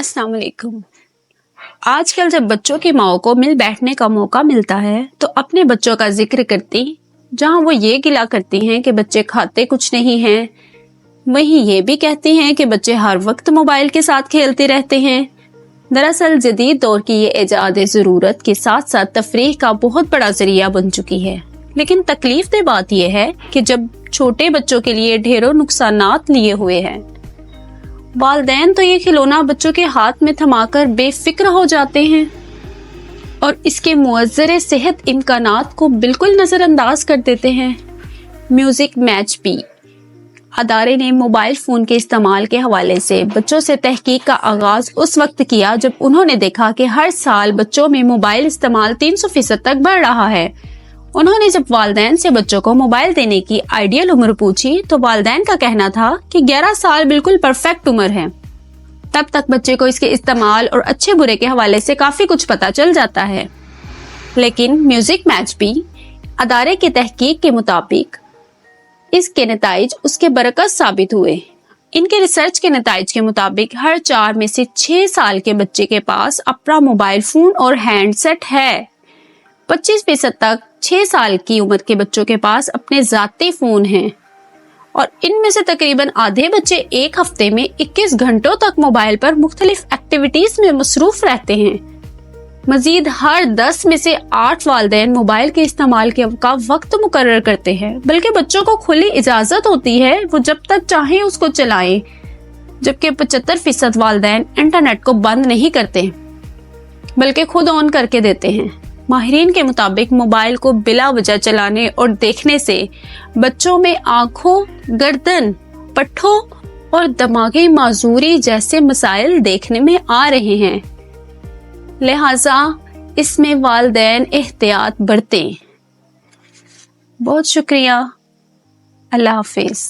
अस्सलाम वालेकुम। आजकल जब बच्चों की माओ को मिल बैठने का मौका मिलता है तो अपने बच्चों का जिक्र करती, जहां वो ये गिला करती हैं कि बच्चे खाते कुछ नहीं हैं, वहीं ये भी कहती हैं कि बच्चे हर वक्त मोबाइल के साथ खेलते रहते हैं। दरअसल जदीद दौर की ये इजाद ज़रूरत के साथ साथ तफरीह का बहुत बड़ा जरिया बन चुकी है। लेकिन तकलीफ दे बात यह है कि जब छोटे बच्चों के लिए ढेरों नुकसानात लिए हुए हैं, वालिदैन तो ये खिलौना बच्चों के हाथ में थमाकर बेफिक्र हो जाते हैं और इसके मुअज्जरे सेहत इम्कानात को बिल्कुल नजरअंदाज कर देते हैं। म्यूजिक मैच भी अदारे ने मोबाइल फोन के इस्तेमाल के हवाले से बच्चों से तहकीक का आगाज उस वक्त किया जब उन्होंने देखा कि हर साल बच्चों में मोबाइल इस्तेमाल 300% तक बढ़ रहा है। उन्होंने जब वालिदैन से बच्चों को मोबाइल देने की आइडियल उम्र पूछी तो वालिदैन का कहना था कि 11 साल बिल्कुल परफेक्ट उम्र है। तब तक बच्चे को इसके इस्तेमाल और अच्छे बुरे के हवाले से काफी कुछ पता चल जाता है। लेकिन म्यूजिक मैच भी अदारे की तहकीक के मुताबिक इसके नताइज उसके बरकत साबित हुए। इनके रिसर्च के नताइज के मुताबिक हर 4 में से 6 साल के बच्चे के पास अपना मोबाइल फोन और हैंडसेट है। 25% तक 6 साल की उम्र के बच्चों के पास अपने ज़ाती फोन हैं और इनमें से तकरीबन आधे बच्चे एक हफ्ते में 21 घंटों तक मोबाइल पर मुख्तलिफ एक्टिविटीज में मसरूफ रहते हैं। मजीद हर 10 में से 8 वालिदैन मोबाइल के इस्तेमाल का वक्त मुकर्रर करते हैं, बल्कि बच्चों को खुली इजाजत होती है वो जब तक चाहें उसको चलाएं, जबकि 75% वालिदैन इंटरनेट को बंद नहीं करते बल्कि खुद ऑन करके देते हैं। माहिरीन के मुताबिक मोबाइल को बिला वजह चलाने और देखने से बच्चों में आंखों, गर्दन, पट्ठों और दिमागी माजूरी जैसे मसाइल देखने में आ रहे हैं। लिहाजा इसमें वालिदैन एहतियात बरतें। बहुत शुक्रिया। अल्लाह हाफिज।